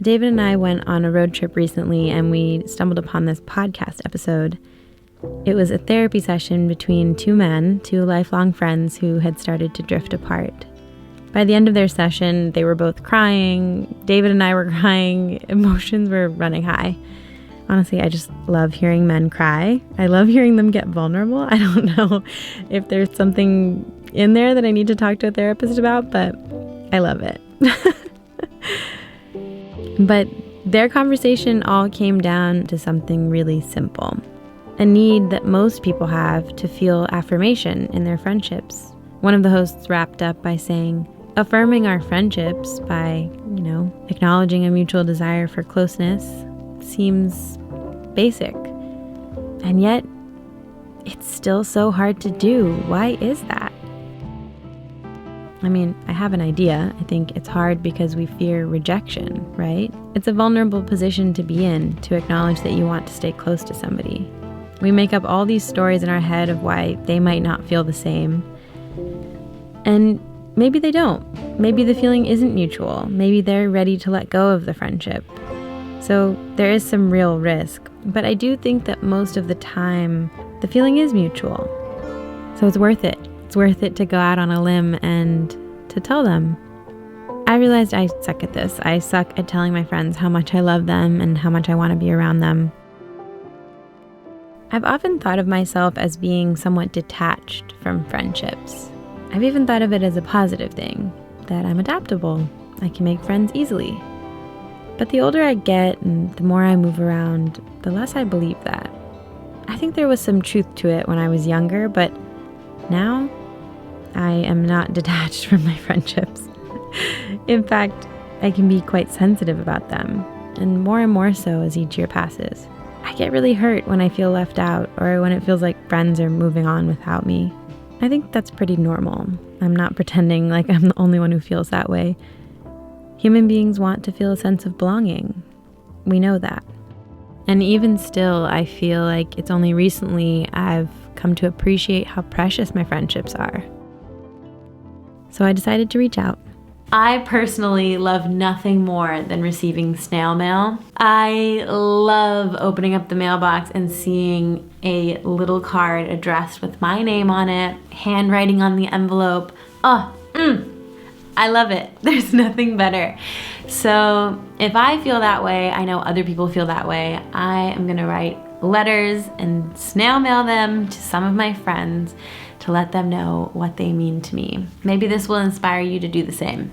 David and I went on a road trip recently and we stumbled upon this podcast episode. It was a therapy session between two men, two lifelong friends who had started to drift apart. By the end of their session, they were both crying. David and I were crying. Emotions were running high. Honestly, I just love hearing men cry. I love hearing them get vulnerable. I don't know if there's something in there that I need to talk to a therapist about, but I love it. But their conversation all came down to something really simple. A need that most people have to feel affirmation in their friendships. One of the hosts wrapped up by saying, affirming our friendships by, acknowledging a mutual desire for closeness seems basic. And yet, it's still so hard to do. Why is that? I have an idea. I think it's hard because we fear rejection, right? It's a vulnerable position to be in, to acknowledge that you want to stay close to somebody. We make up all these stories in our head of why they might not feel the same. And maybe they don't. Maybe the feeling isn't mutual. Maybe they're ready to let go of the friendship. So there is some real risk. But I do think that most of the time, the feeling is mutual. So it's worth it. It's worth it to go out on a limb and to tell them. I realized I suck at this. I suck at telling my friends how much I love them and how much I want to be around them. I've often thought of myself as being somewhat detached from friendships. I've even thought of it as a positive thing, that I'm adaptable. I can make friends easily. But the older I get and the more I move around, the less I believe that. I think there was some truth to it when I was younger, but now I am not detached from my friendships. In fact, I can be quite sensitive about them, and more so as each year passes. I get really hurt when I feel left out or when it feels like friends are moving on without me. I think that's pretty normal. I'm not pretending like I'm the only one who feels that way. Human beings want to feel a sense of belonging. We know that. And even still, I feel like it's only recently I've come to appreciate how precious my friendships are. So I decided to reach out. I personally love nothing more than receiving snail mail. I love opening up the mailbox and seeing a little card addressed with my name on it, handwriting on the envelope. I love it. There's nothing better. So if I feel that way, I know other people feel that way. I am gonna write letters and snail mail them to some of my friends to let them know what they mean to me. Maybe this will inspire you to do the same.